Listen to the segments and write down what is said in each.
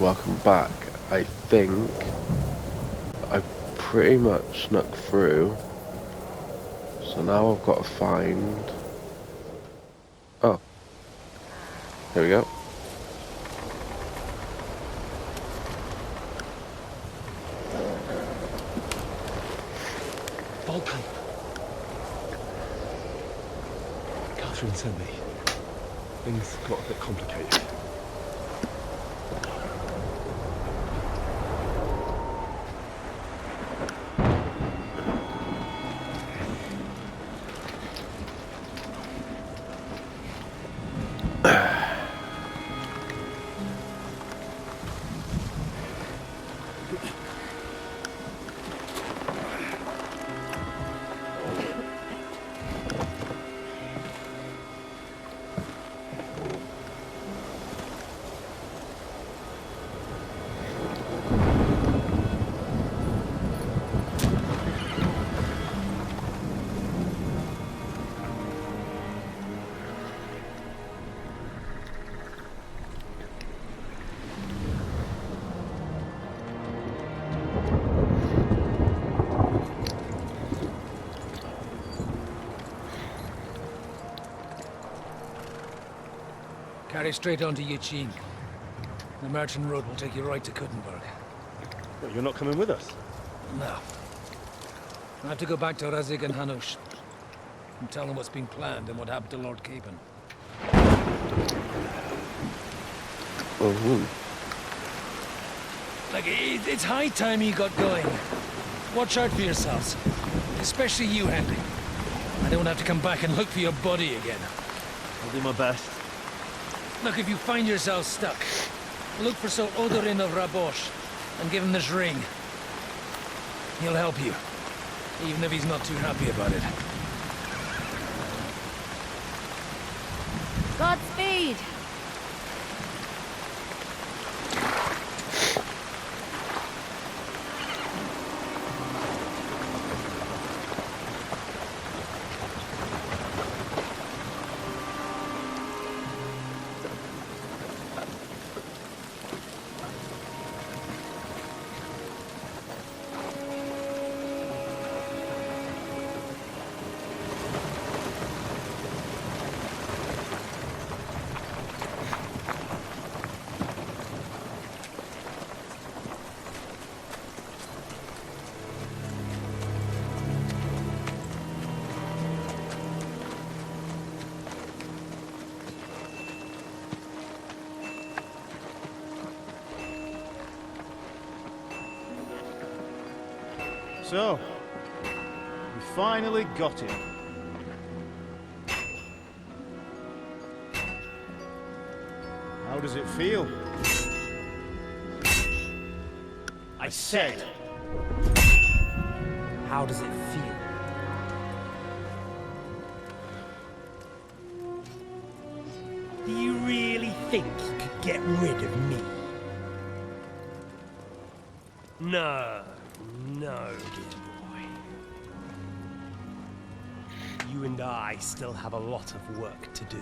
welcome back. I think I pretty much snuck through. So now I've got to find... Oh. Here we go. Vulcan. Catherine sent me. Things got a bit complicated. Carry straight on to Yuqing. The Merchant Road will take you right to Kuttenberg. Well, you're not coming with us? No. I have to go back to Razik and Hanush and tell them what's been planned and what happened to Lord Capon. Like, it's high time you got going. Watch out for yourselves. Especially you, Henry. I don't have to come back and look for your body again. I'll do my best. Look, if you find yourself stuck, look for Sir Odorin of Rabosh and give him this ring. He'll help you, even if he's not too happy about it. Godspeed! So, we finally got him. How does it feel? I said, How does it feel? Do you really think you could get rid of me? No, no, dear boy. You and I still have a lot of work to do.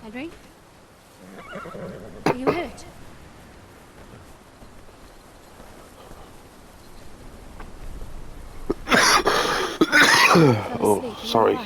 Henry? Are you hurt? Oh, sorry.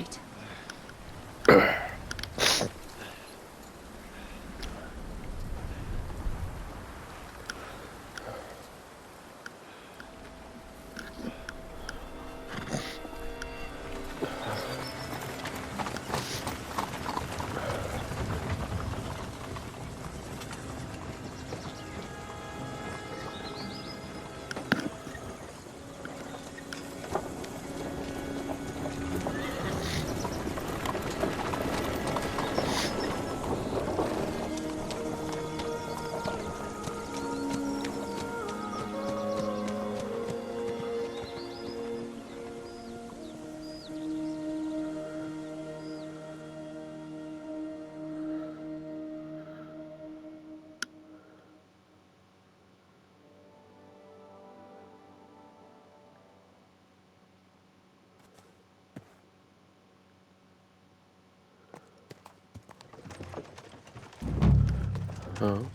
Oh.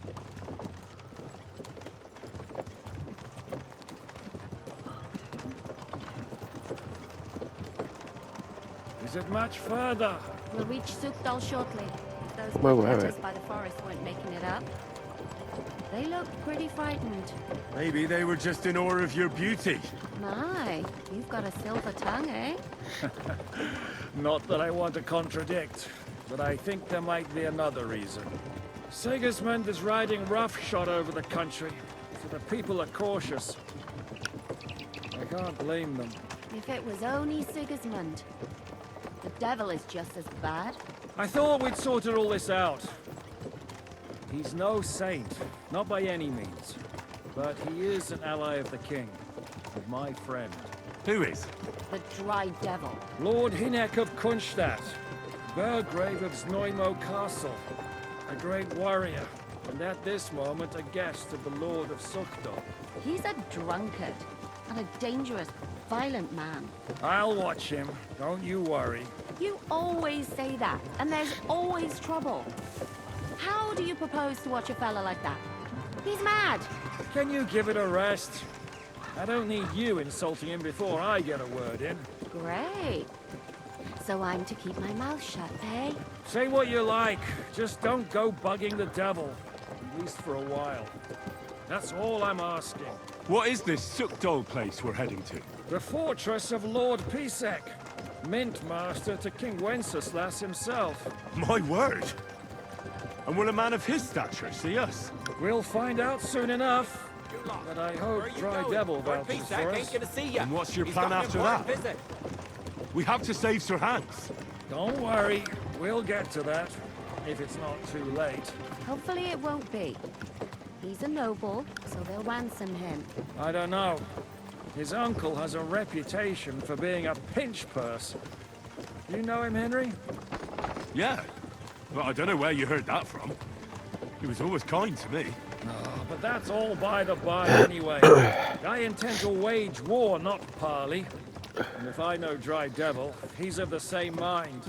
Is it much further? We'll reach Sukdal shortly. If those Well, big where hunters it? by the forest weren't making it up. They looked pretty frightened. Maybe they were just in awe of your beauty. My, you've got a silver tongue, eh? Not that I want to contradict, but I think there might be another reason. Sigismund is riding roughshod over the country, so the people are cautious. I can't blame them. If it was only Sigismund. The devil is just as bad. I thought we'd sorted all this out. He's no saint, not by any means. But he is an ally of the king, of my friend. Who is? The dry devil. Lord Hinek of Kunstadt, Burgrave of Znojmo Castle, a great warrior, and at this moment a guest of the Lord of Sukdal. He's a drunkard and a dangerous, violent man. I'll watch him, don't you worry. You always say that, and there's always trouble. How do you propose to watch a fella like that? He's mad. Can you give it a rest? I don't need you insulting him before I get a word in. Great. So I'm to keep my mouth shut, eh? Say what you like, just don't go bugging the devil. At least for a while. That's all I'm asking. What is this Sukdal place we're heading to? The fortress of Lord Pisek, Mint Master to King Wenceslas himself. My word! And will a man of his stature see us? We'll find out soon enough. But I hope Dry Devil vouches for us. And what's your plan after that? We have to save Sir Hans. Don't worry, we'll get to that. If it's not too late. Hopefully it won't be. He's a noble, so they'll ransom him. I don't know. His uncle has a reputation for being a pinch purse. You know him, Henry? Yeah. But I don't know where you heard that from. He was always kind to me. Oh, but that's all by the by anyway. I intend to wage war, not parley. And if I know Dry Devil, he's of the same mind.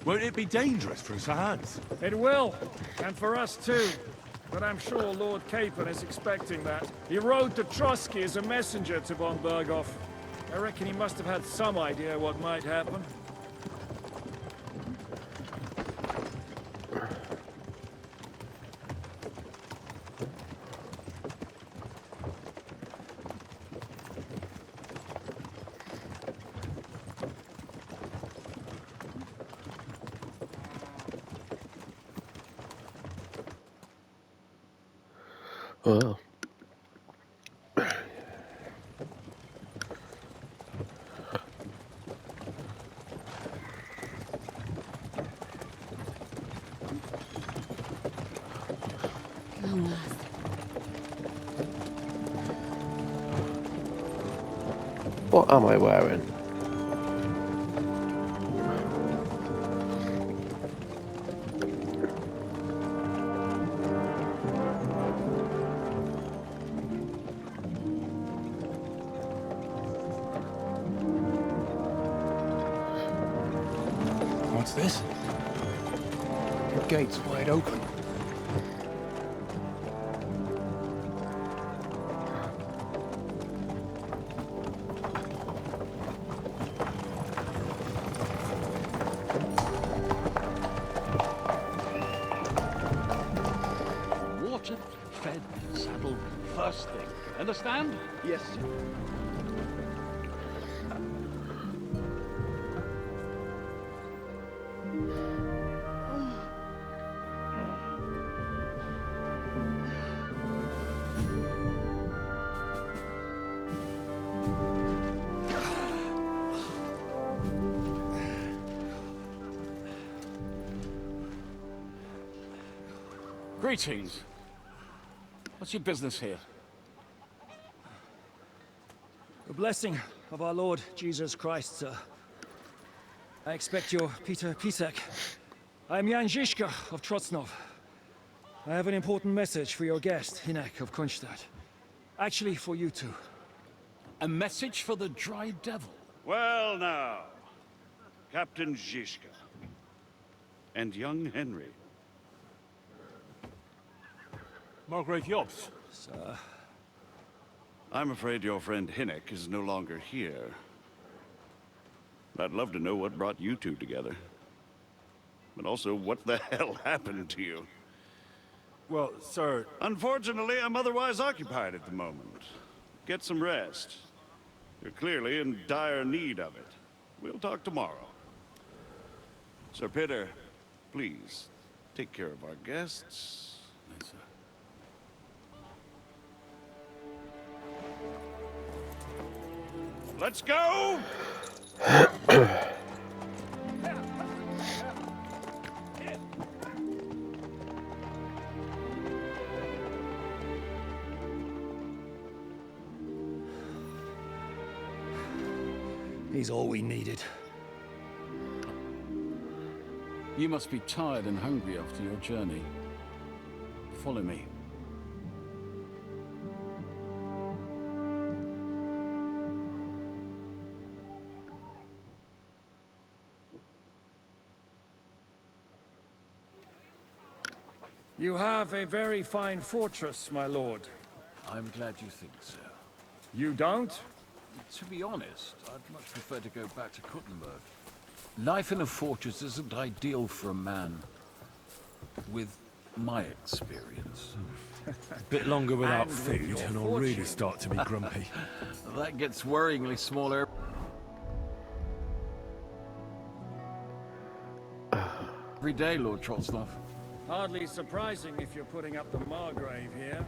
Won't it be dangerous for Sir Hans? It will, and for us too. But I'm sure Lord Capon is expecting that. He rode to Trotsky as a messenger to von Berghoff. I reckon he must have had some idea what might happen. Oh. Long last. What am I wearing? What's this? The gate's wide open. Watered, fed, saddled, first thing. Understand? Yes, sir. Greetings. What's your business here? The blessing of our Lord Jesus Christ, sir. I expect you're Peter Pisek. I am Jan Žižka of Trocnov. I have an important message for your guest, Hinek of Kunstadt. Actually, for you two. A message for the Dry Devil. Well now, Captain Žižka and young Henry. Margrave Jobs. I'm afraid your friend Hinnick is no longer here. I'd love to know what brought you two together. But also, what the hell happened to you? Well, sir, Unfortunately, I'm otherwise occupied at the moment. Get some rest. You're clearly in dire need of it. We'll talk tomorrow. Sir Peter, please, take care of our guests. Yes, sir. Let's go! He's all we needed. You must be tired and hungry after your journey. Follow me. You have a very fine fortress, my lord. I'm glad you think so. You don't? To be honest, I'd much prefer to go back to Kuttenberg. Life in a fortress isn't ideal for a man with my experience. a bit longer without And with food, your and I'll really fortune. start to be grumpy. That gets worryingly smaller. Every day, Lord Trotsnov. Hardly surprising if you're putting up the Margrave here.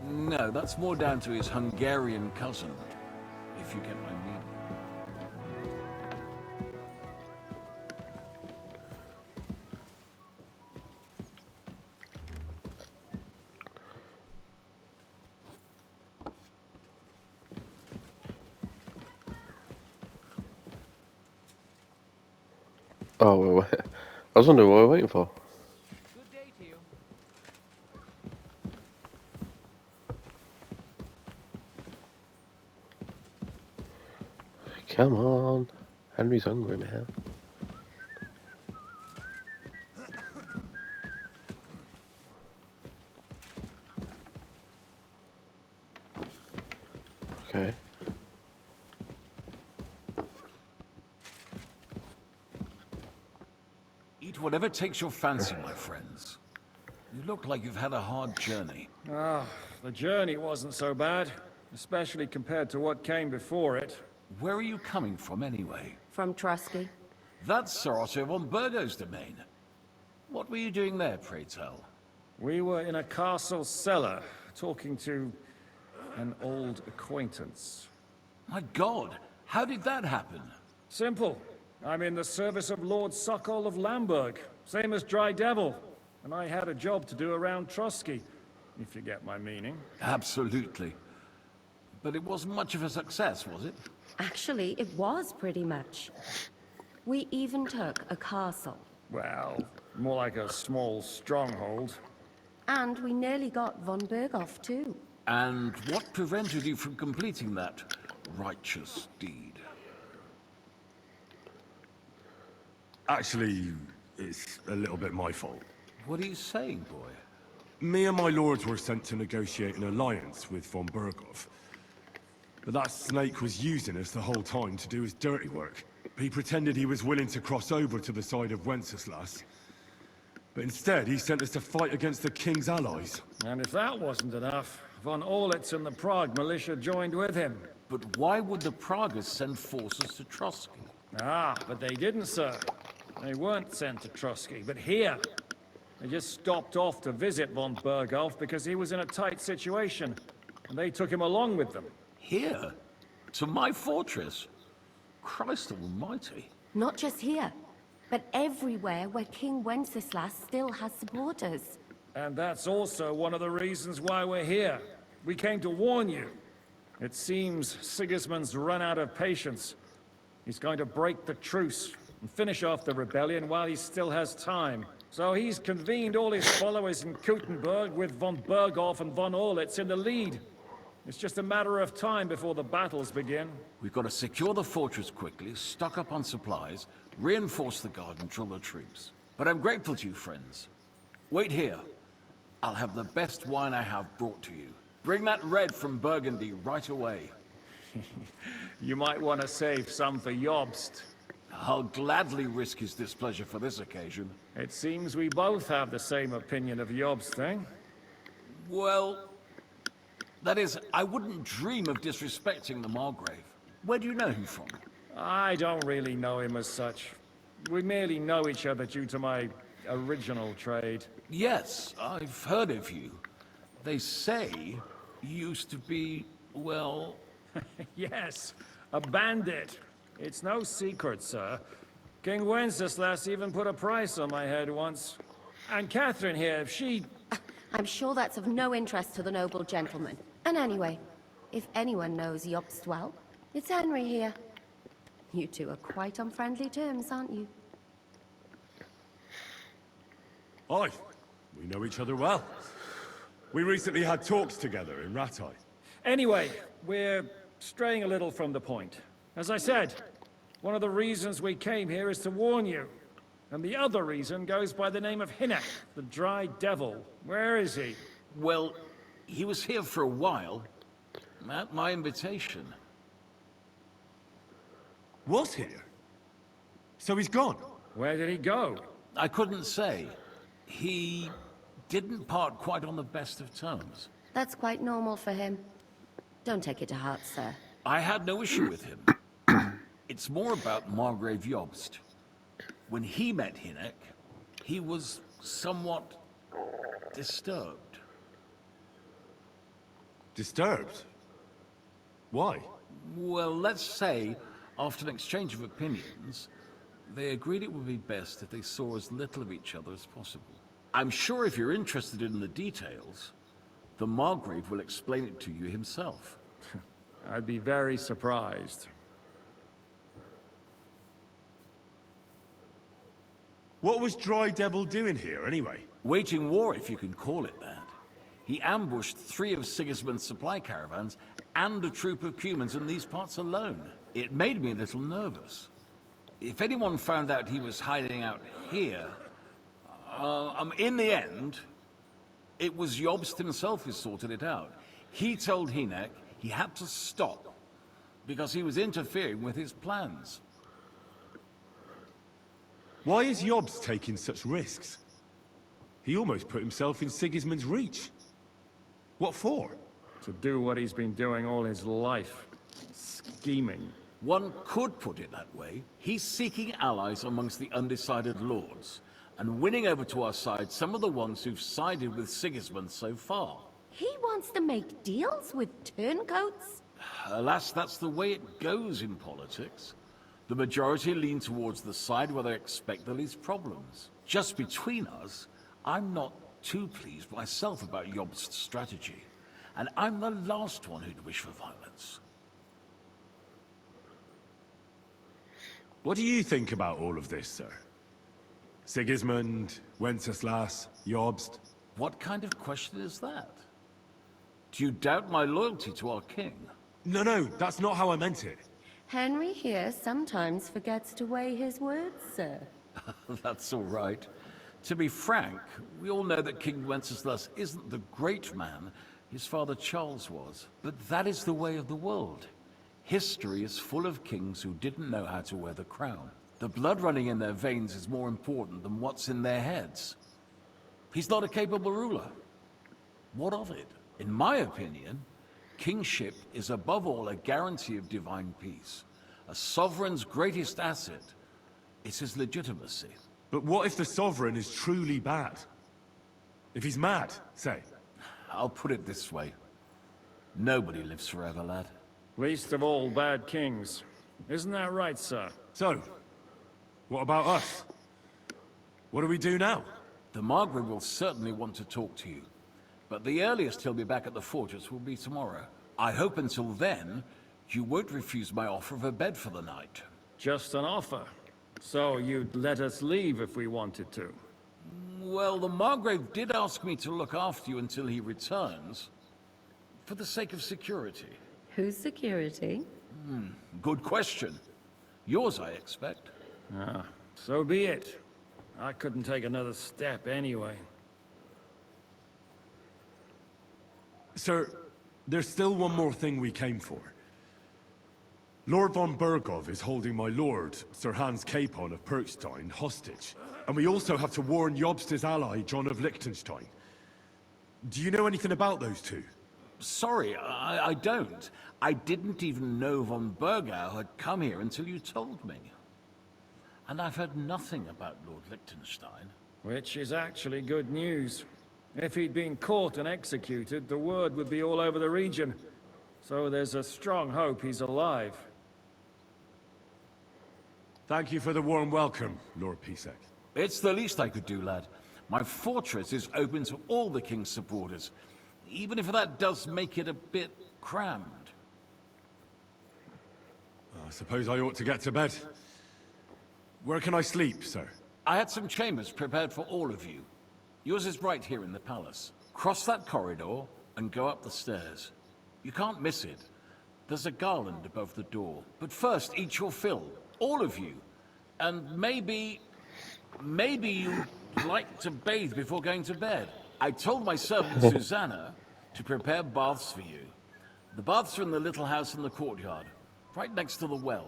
No, that's more down to his Hungarian cousin, if you get my meaning. Oh, I was wondering what we're waiting for. Good day to you. Come on. Henry's hungry, man. Okay. Eat whatever takes your fancy, my friends. You look like you've had a hard journey. Ah, the journey wasn't so bad, especially compared to what came before it. Where are you coming from, anyway? From Trusky. That's Sir Otto von Burgo's domain. What were you doing there, pray tell? We were in a castle cellar, talking to an old acquaintance. My God, how did that happen? Simple. I'm in the service of Lord Sokol of Lamberg, same as Dry Devil. And I had a job to do around Trusky, if you get my meaning. Absolutely. But it wasn't much of a success, was it? Actually, it was pretty much. We even took a castle. Well, more like a small stronghold. And we nearly got von Berghoff too. And what prevented you from completing that righteous deed? Actually, it's a little bit my fault. What are you saying, boy? Me and my lords were sent to negotiate an alliance with von Berghoff. But that snake was using us the whole time to do his dirty work. He pretended he was willing to cross over to the side of Wenceslas. But instead, he sent us to fight against the king's allies. And if that wasn't enough, von Orlitz and the Prague militia joined with him. But why would the Praguers send forces to Trusky? Ah, but they didn't, sir. They weren't sent to Trusky, but here. They just stopped off to visit von Berghoff because he was in a tight situation, and they took him along with them. Here? To my fortress? Christ almighty. Not just here, but everywhere where King Wenceslas still has supporters. And that's also one of the reasons why we're here. We came to warn you. It seems Sigismund's run out of patience. He's going to break the truce and finish off the rebellion while he still has time. So he's convened all his followers in Kuttenberg with von Berghoff and von Orlitz in the lead. It's just a matter of time before the battles begin. We've got to secure the fortress quickly, stock up on supplies, reinforce the guard and drill the troops. But I'm grateful to you, friends. Wait here. I'll have the best wine I have brought to you. Bring that red from Burgundy right away. You might want to save some for Jobst. I'll gladly risk his displeasure for this occasion. It seems we both have the same opinion of Jobst, eh? Well, that is, I wouldn't dream of disrespecting the Margrave. Where do you know him from? I don't really know him as such. We merely know each other due to my original trade. Yes, I've heard of you. They say you used to be, well... Yes, a bandit. It's no secret, sir. King Wenceslas even put a price on my head once. And Catherine here, if she... I'm sure that's of no interest to the noble gentleman. And anyway, if anyone knows Jobst well, it's Henry here. You two are quite on friendly terms, aren't you? Aye, we know each other well. We recently had talks together in Rattay. Anyway, we're straying a little from the point. As I said, one of the reasons we came here is to warn you. And the other reason goes by the name of Hinnock, the Dry Devil. Where is he? Well, he was here for a while. At my invitation. Was here? So he's gone? Where did he go? I couldn't say. He didn't part quite on the best of terms. That's quite normal for him. Don't take it to heart, sir. I had no issue with him. It's more about Margrave Jobst. When he met Hinnock, he was somewhat disturbed. Disturbed? Why? Well, let's say, after an exchange of opinions, they agreed it would be best if they saw as little of each other as possible. I'm sure if you're interested in the details, the Margrave will explain it to you himself. I'd be very surprised. What was Dry Devil doing here, anyway? Waging war, if you can call it that. He ambushed 3 of Sigismund's supply caravans and a troop of humans in these parts alone. It made me a little nervous. If anyone found out he was hiding out here... in the end, it was Jobst himself who sorted it out. He told Hinnock he had to stop, because he was interfering with his plans. Why is Jobst taking such risks? He almost put himself in Sigismund's reach. What for? To do what he's been doing all his life. Scheming. One could put it that way. He's seeking allies amongst the undecided lords, and winning over to our side some of the ones who've sided with Sigismund so far. He wants to make deals with turncoats? Alas, that's the way it goes in politics. The majority lean towards the side where they expect the least problems. Just between us, I'm not too pleased myself about Jobst's strategy, and I'm the last one who'd wish for violence. What do you think about all of this, sir? Sigismund, Wenceslas, Jobst? What kind of question is that? Do you doubt my loyalty to our king? No, that's not how I meant it. Henry here sometimes forgets to weigh his words, sir. That's all right. To be frank, we all know that King Wenceslas isn't the great man his father Charles was. But that is the way of the world. History is full of kings who didn't know how to wear the crown. The blood running in their veins is more important than what's in their heads. He's not a capable ruler. What of it? In my opinion, kingship is above all a guarantee of divine peace. A sovereign's greatest asset is his legitimacy. But what if the sovereign is truly bad? If he's mad, say? I'll put it this way. Nobody lives forever, lad. Least of all bad kings. Isn't that right, sir? So, what about us? What do we do now? The Margrave will certainly want to talk to you. But the earliest he'll be back at the fortress will be tomorrow. I hope until then, you won't refuse my offer of a bed for the night. Just an offer. So you'd let us leave if we wanted to? Well, the Margrave did ask me to look after you until he returns. For the sake of security. Whose security? Good question. Yours, I expect. Ah, so be it. I couldn't take another step anyway. Sir, there's still one more thing we came for. Lord von Bergov is holding my lord, Sir Hans Capon of Perkstein, hostage. And we also have to warn Jobst's ally, John of Liechtenstein. Do you know anything about those two? Sorry, I don't. I didn't even know von Bergau had come here until you told me. And I've heard nothing about Lord Liechtenstein. Which is actually good news. If he'd been caught and executed, the word would be all over the region. So there's a strong hope he's alive. Thank you for the warm welcome, Lord Pisek. It's the least I could do, lad. My fortress is open to all the king's supporters, even if that does make it a bit crammed. I suppose I ought to get to bed. Where can I sleep, sir? I had some chambers prepared for all of you. Yours is right here in the palace. Cross that corridor and go up the stairs. You can't miss it. There's a garland above the door. But first, eat your fill. All of you. And maybe you'd like to bathe before going to bed. I told my servant Susanna to prepare baths for you. The baths are in the little house in the courtyard, right next to the well.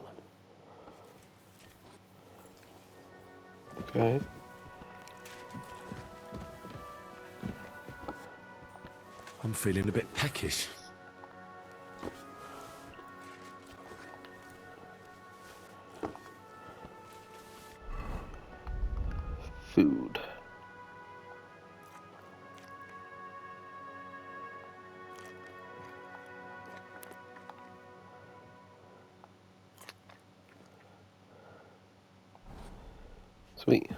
Okay. I'm feeling a bit peckish. Food. Sweet.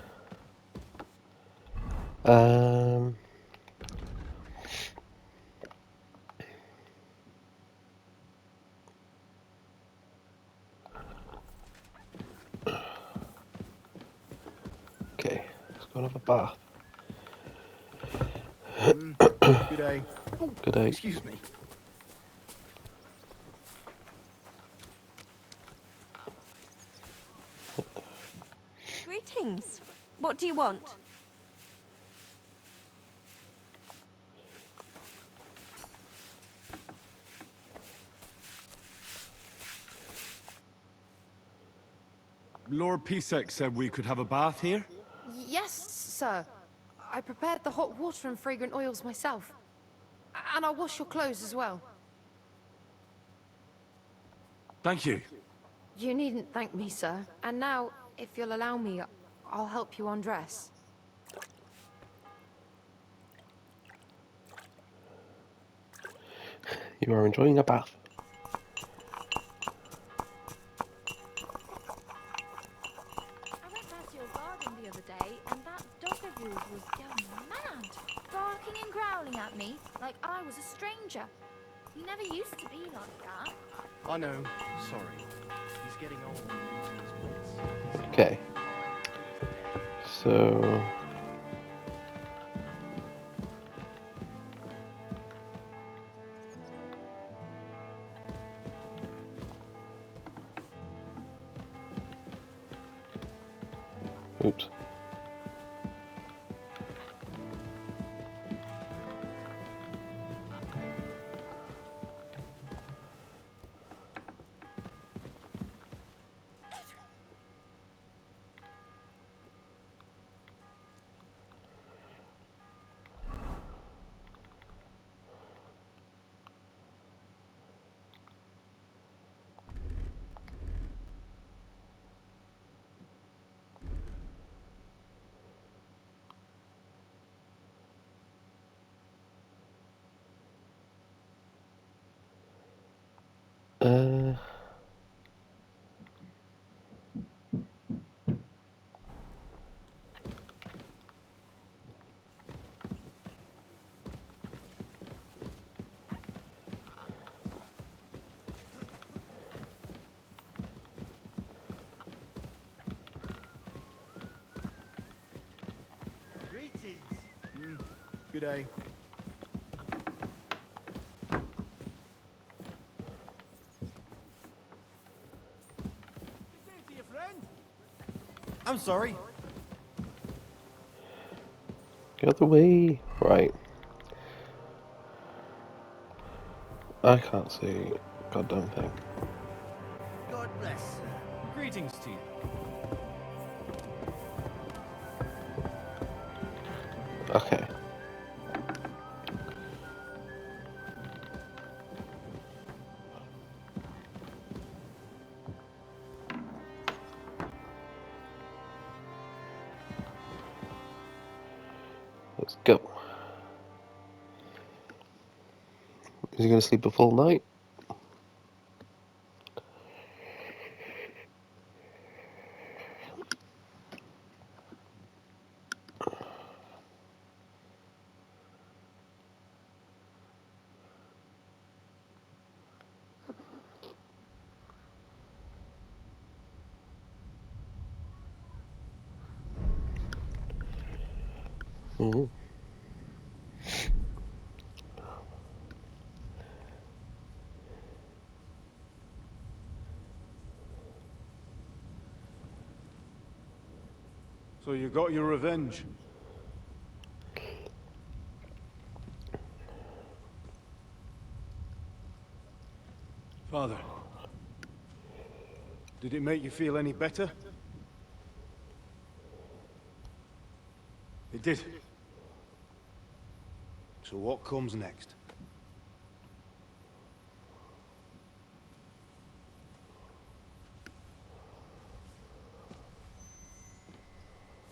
Okay, let's go and have a bath. Good day. Oh, Good day. excuse me. Greetings. What do you want? Lord Pisek said we could have a bath here? Yes, sir. I prepared the hot water and fragrant oils myself. And I'll wash your clothes as well. Thank you. You needn't thank me, sir. And now, if you'll allow me, I'll help you undress. You are enjoying a bath. I went past your garden the other day, and that dog of yours was going mad, barking and growling at me like I was a stranger. He never used to be like that. I know. Sorry. He's getting old. Okay. So... Oops. Greetings. Good day. I'm sorry. Get out the way. Right. I can't see a goddamn thing. God bless, sir. Greetings to you. Okay. Let's go. Is he going to sleep a full night? Mm-hmm. So you got your revenge? Father, did it make you feel any better? It did. So what comes next?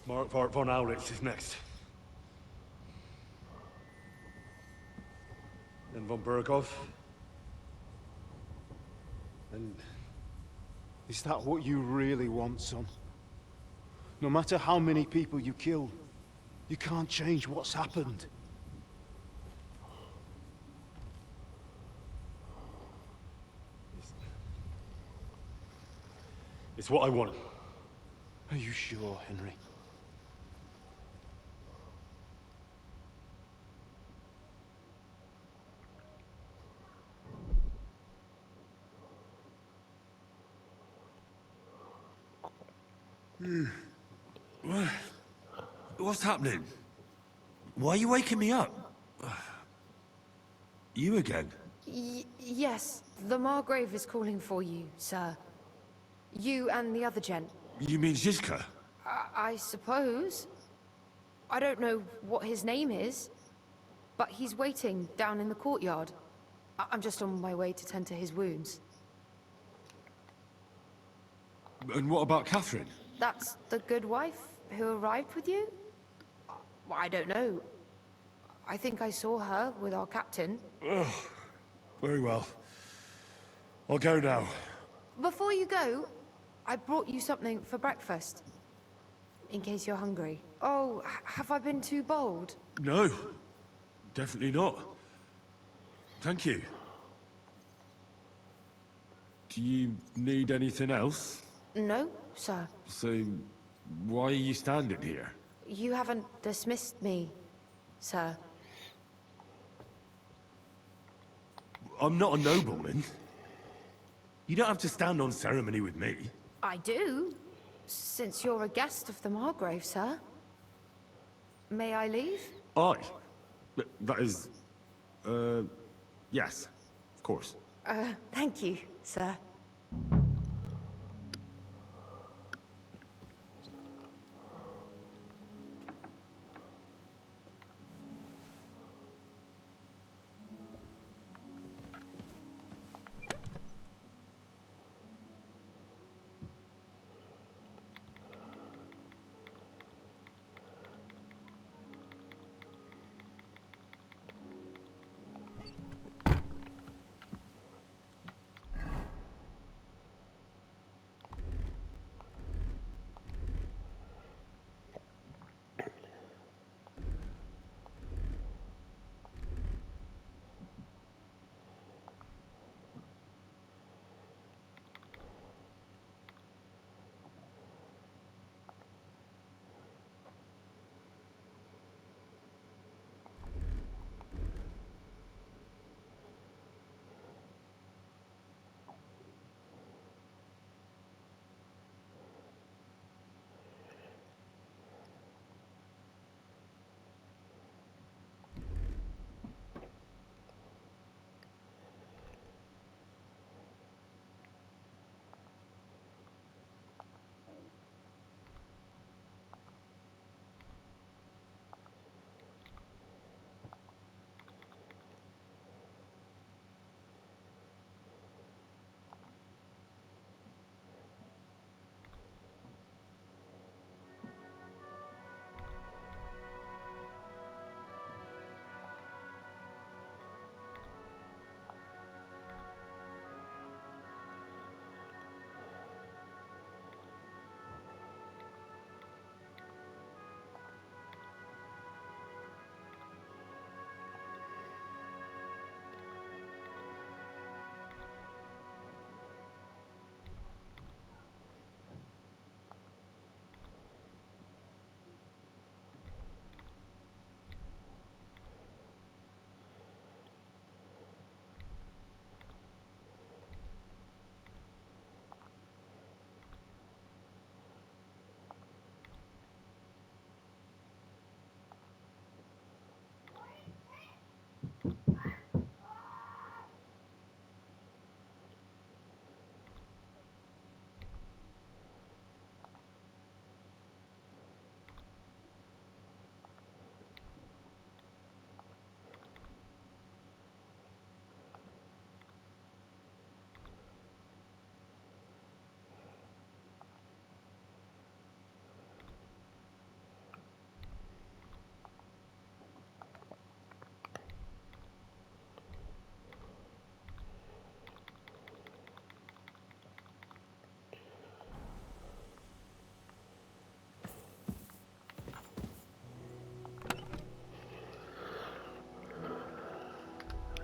Mark von Auritz is next. Then von Burgov. And is that what you really want, son? No matter how many people you kill, you can't change what's happened. It's what I want. Are you sure, Henry? What's happening? Why are you waking me up? You again? Yes, the Margrave is calling for you, sir. You and the other gent. You mean Zizka? I suppose. I don't know what his name is, but he's waiting down in the courtyard. I'm just on my way to tend to his wounds. And what about Catherine? That's the good wife who arrived with you? Well, I don't know. I think I saw her with our captain. Ugh. Very well. I'll go now. Before you go, I brought you something for breakfast. In case you're hungry. Oh, have I been too bold? No. Definitely not. Thank you. Do you need anything else? No, sir. So, why are you standing here? You haven't dismissed me, sir. I'm not a nobleman. You don't have to stand on ceremony with me. I do, since you're a guest of the Margrave, sir. May I leave? I? That is... yes. Of course. Thank you, sir.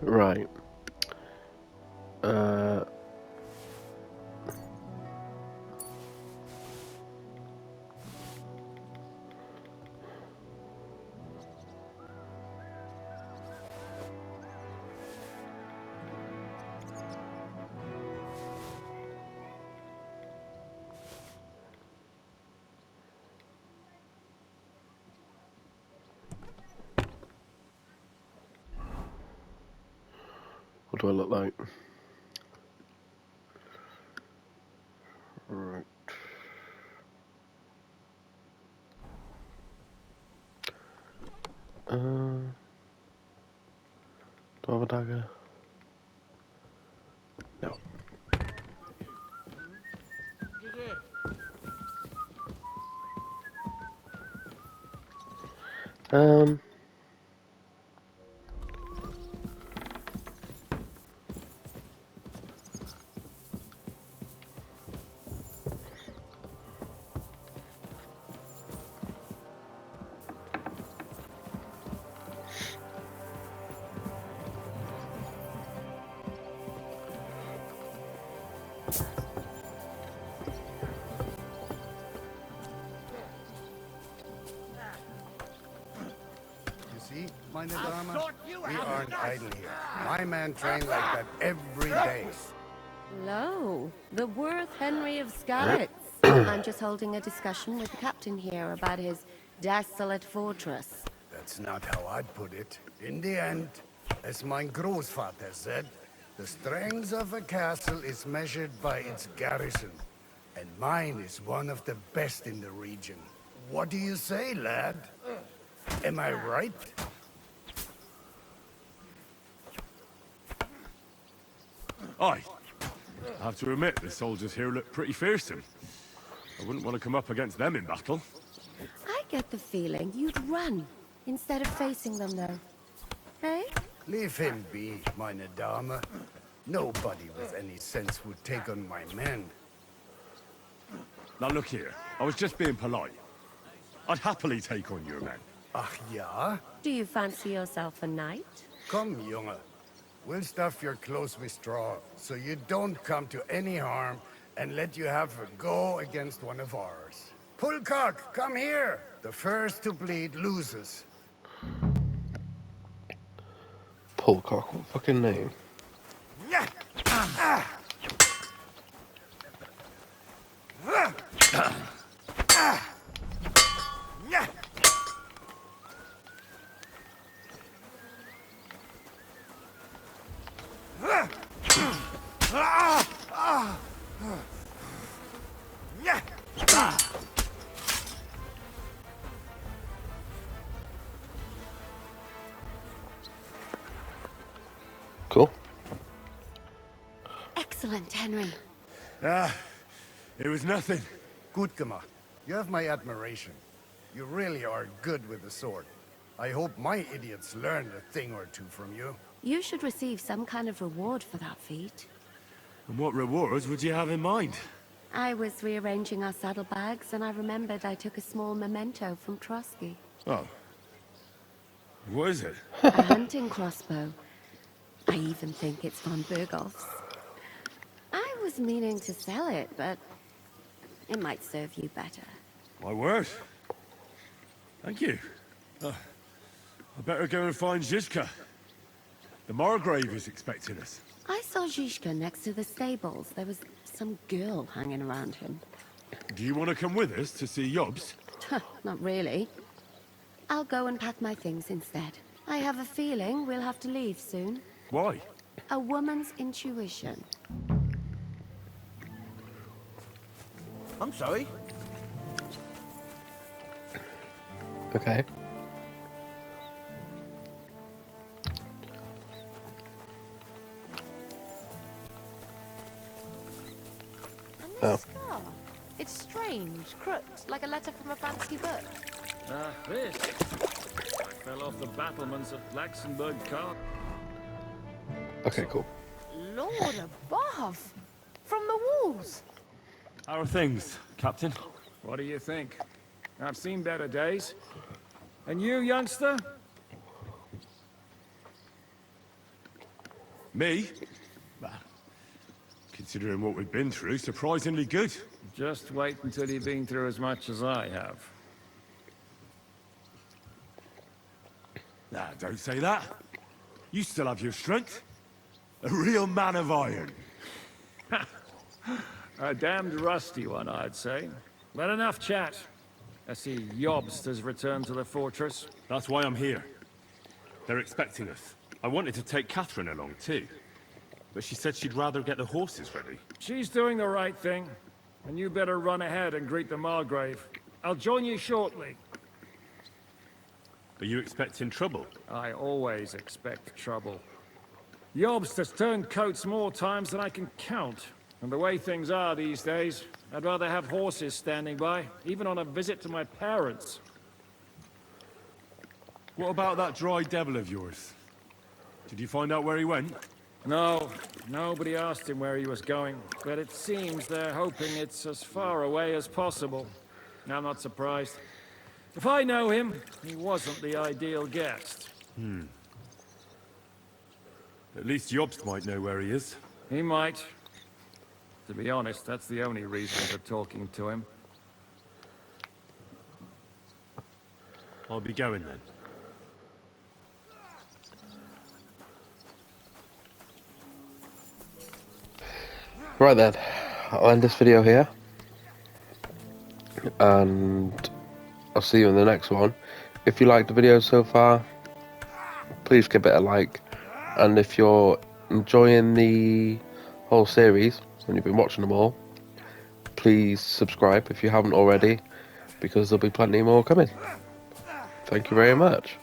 Right. What do I look like? Right. Do I have a dagger? No. Um. See, meine Dame? We aren't idle here. My men train like that every day. Lo, the worth Henry of Scarlet's. I'm just holding a discussion with the captain here about his desolate fortress. That's not how I'd put it. In the end, as my Großvater said, the strength of a castle is measured by its garrison. And mine is one of the best in the region. What do you say, lad? Am I right? Aye. I have to admit, the soldiers here look pretty fearsome. I wouldn't want to come up against them in battle. I get the feeling you'd run instead of facing them, though. Hey? Leave him be, meine Dame. Nobody with any sense would take on my men. Now look here, I was just being polite. I'd happily take on your men. Ach ja? Do you fancy yourself a knight? Come, Junge. We'll stuff your clothes with straw, so you don't come to any harm, and let you have a go against one of ours. Pullcock, come here! The first to bleed loses. Pullcock, what fucking name? Yeah. Cool. Excellent, Henry. It was nothing. Gut gemacht. You have my admiration. You really are good with the sword. I hope my idiots learned a thing or two from you. You should receive some kind of reward for that feat. And what rewards would you have in mind? I was rearranging our saddlebags, and I remembered I took a small memento from Trotsky. Oh. What is it? A hunting crossbow. I even think it's von Berghoff's. I was meaning to sell it, but it might serve you better. My word. Thank you. I better go and find Zizka. The Margrave is expecting us. I saw Zizka next to the stables. There was some girl hanging around him. Do you want to come with us to see Yobs? Not really. I'll go and pack my things instead. I have a feeling we'll have to leave soon. Why? A woman's intuition. I'm sorry. Okay. And this scar. It's strange, crooked, like a letter from a fancy book. This. Fell off the battlements at Laxenburg Castle. Okay, cool. Lord above! From the walls! How are things, Captain? What do you think? I've seen better days. And you, youngster? Me? Well, considering what we've been through, surprisingly good. Just wait until you've been through as much as I have. Nah, don't say that. You still have your strength. A real man of iron. A damned rusty one, I'd say. But enough chat. I see Jobst has returned to the fortress. That's why I'm here. They're expecting us. I wanted to take Catherine along too, but she said she'd rather get the horses ready. She's doing the right thing, and you better run ahead and greet the Margrave. I'll join you shortly. Are you expecting trouble? I always expect trouble. Jobst has turned coats more times than I can count. And the way things are these days, I'd rather have horses standing by, even on a visit to my parents. What about that dry devil of yours? Did you find out where he went? No, nobody asked him where he was going, but it seems they're hoping it's as far away as possible. I'm not surprised. If I know him, he wasn't the ideal guest. At least Jobst might know where he is. He might. To be honest, that's the only reason for talking to him. I'll be going then. Right then, I'll end this video here, and I'll see you in the next one. If you liked the video so far, please give it a like, and if you're enjoying the whole series and you've been watching them all, please subscribe if you haven't already, because there'll be plenty more coming. Thank you very much.